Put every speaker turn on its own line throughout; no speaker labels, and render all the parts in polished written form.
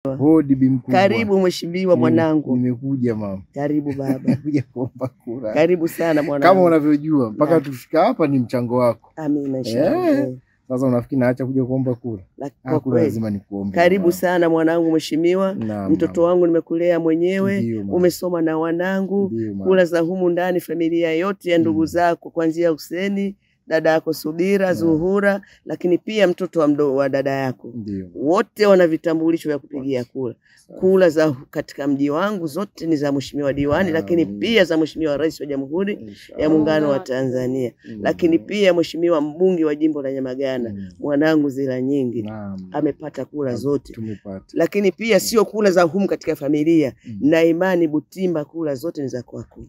Hodi bimkubwa.
Karibu mheshimiwa mwanangu.
Nimekuja mama.
Karibu baba.
Nimekuja kuomba kura.
Karibu sana mwanangu.
Kama unavyojua mpaka tufika hapa ni mchango wako.
Amina inshallah.
Sasa unafikiri naacha kuja kuomba kura? Kura lazima nikuombe.
Karibu sana mwanangu mheshimiwa. Mtoto wangu nimekulea mwenyewe. Umesoma na wanangu. Kula za humu ndani familia yote ya ndugu zako kuanzia Huseni, dada yako Subira, Zuhura, lakini pia mtoto wa dada yako. Wote wana vitambulisho vya kupigia kura. Kula za katika mji wangu zote ni za mheshimiwa diwani, lakini pia za mheshimiwa Rais wa Jamhuri ya Muungano wa Tanzania. Lakini pia mheshimiwa mbunge wa jimbo la Nyamagana, mwanangu Zila Nyingi, amepata kula zote. Lakini pia sio kula za humu katika familia, na imani Butimba kula zote ni za kwako.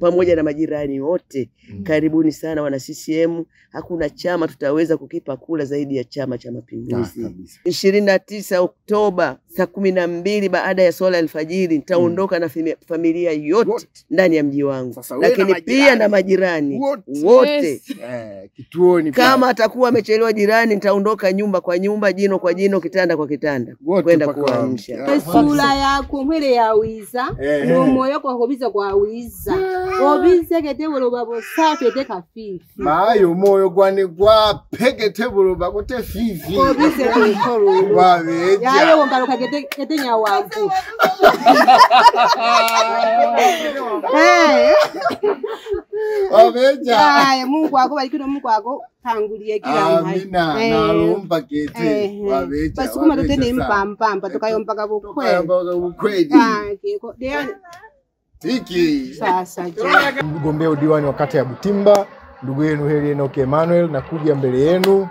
Pamoja na majirani wote. Karibuni sana wana CCM. Hakuna chama tutaweza kukipa kula zaidi ya Chama cha Mapinduzi. 29 Oktoba saa 12 baada ya swala alfajiri nitaondoka na familia yote ndani ya mji wangu. Lakini pia na majirani wote.
Kituoni
kama atakuwa amechelewa jirani nitaondoka nyumba kwa nyumba, jino kwa jino, kitanda kwa kitanda kwenda kuamsha.
Sura yako mwele ya wiza no moyo kwa hobiza kwa wiza hobiza kete babo safi te kafifi
mayo moyo gwani gwa pegete buruba kote fifi
hobiza koro
wabeja
yayo wongaruka kete nyawavu
wabeja
Mungu wako barikino Mungu wako tangulie kila mahali.
Amina nalomba kete wabeja
basi kuma tutene mpamba tukayompa
ukweli
kiko deani
hiki
sasa
mgombea udiwani wa kata ya Butimba, ndugu yenu Heri Enoch Emmanuel, na kuja mbele yenu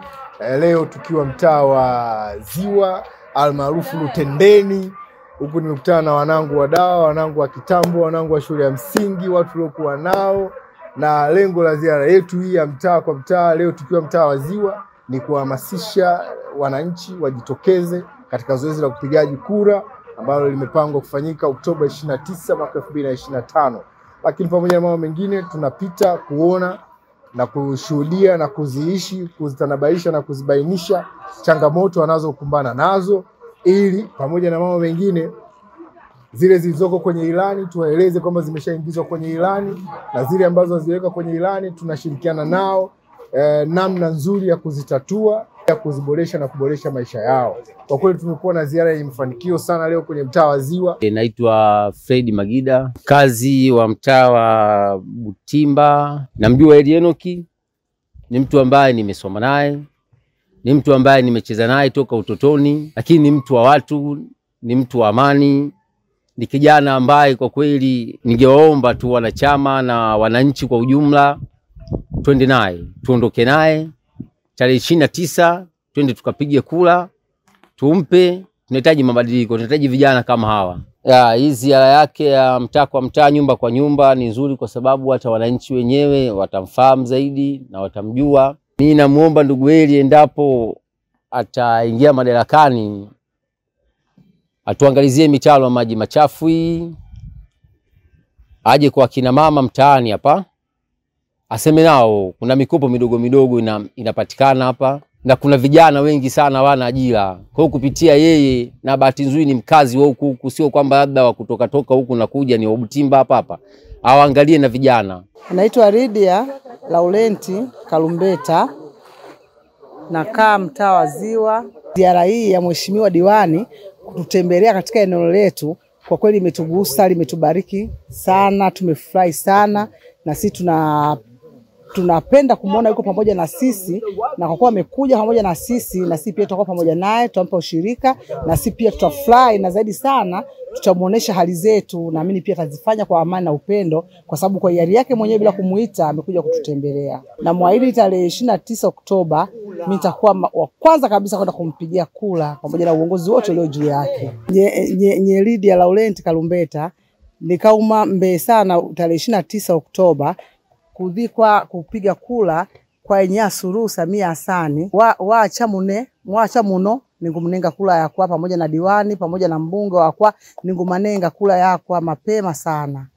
leo tukiwa mtaa wa Ziwa almaarufu Lutendeni. Huku nimekutana na wanangu wa dawa, wanangu wa kitambo, wanangu wa shule ya msingi, watu waliokuwa nao, na lengo la ziara yetu hii ya mtaa kwa mtaa leo tukiwa mtaa wa Ziwa ni kuhamasisha wananchi wajitokeze katika zoezi la kupigaji kura ambalo limepangwa kufanyika Oktoba 29 mwaka 2025. Lakini pamoja na mambo mengine tunapita kuona na kushuhudia na kuziishi, kuzitanabaisha na kuzibainisha changamoto wanazokumbana nazo, ili pamoja na mambo mengine zile zilizoko kwenye ilani tuwaeleze kwamba zimeshaingizwa kwenye ilani, na zile ambazo haziweka kwenye ilani tunashirikiana nao namna nzuri ya kuzitatua, ya kuziboresha na kuboresha maisha yao. Kwa kweli tumekuwa na ziara yenye mafanikio sana leo kwenye mtaa wa Ziwa.
Naitwa Fred Magida, kazi wa mtaa wa Butimba. Namjua Heri Enoch, ni mtu ambaye nimesoma naye, ni mtu ambaye nimecheza naye toka utotoni, lakini ni mtu wa watu, ni mtu wa amani, ni kijana ambaye kwa kweli ningewaomba tu wanachama na wananchi kwa ujumla twende naye, tuondoke naye tarehe 29, twende tukapige kula, tumpe. Tunahitaji mabadiliko, tunahitaji vijana kama hawa. Hii ziara yake ya mtaa kwa mtaa, nyumba kwa nyumba ni nzuri kwa sababu hata wananchi wenyewe watamfahamu zaidi na watamjua. Mimi namuomba ndugu Heri, endapo ataingia madarakani, atuangalizie mitaro ya maji machafu hii, aje kwa kina mama mtaani hapa, aseme nao kuna mikopo midogo midogo inapatikana hapa, na kuna vijana wengi sana hawana ajira. Kwa kupitia yeye, na bahati nzuri ni mkazi wa huku, sio kwamba labda wa kutoka huku na kuja ni wa Butimba hapa, awaangalie na vijana.
Naitwa Lydia Laurenti Kalumbeta, nakaa mtaa wa Ziwa. Ziara hii ya mheshimiwa diwani kututembelea katika eneo letu kwa kweli imetugusa, imetubariki sana, tumefurahi sana, na sisi tunapenda kumuona yuko pamoja na sisi, na kwa kuwa amekuja pamoja na sisi, na sisi pia tutakuwa pamoja naye, tutampa ushirika, na sisi pia tutafurahi, na zaidi sana tutamuonesha hali zetu, na mimi pia tazifanya kwa amani na upendo, kwa sababu kwa hiari yake mwenyewe bila kumuita amekuja kututembelea. Na muahidi tarehe 29 Oktoba mimi nitakuwa wa kwanza kabisa kwenda kumpigia kula pamoja na uongozi wote ulio juu yake. Lydia Laurenti Kalumbeta, nikauma mbe sana tarehe 29 Oktoba kudhikwa kupiga kula kwa Nyasuru Samia Hasani waacha muno ningumunenga kula yakwa pamoja na diwani pamoja na mbunge wakwa ningumanenga kula yakwa mapema sana.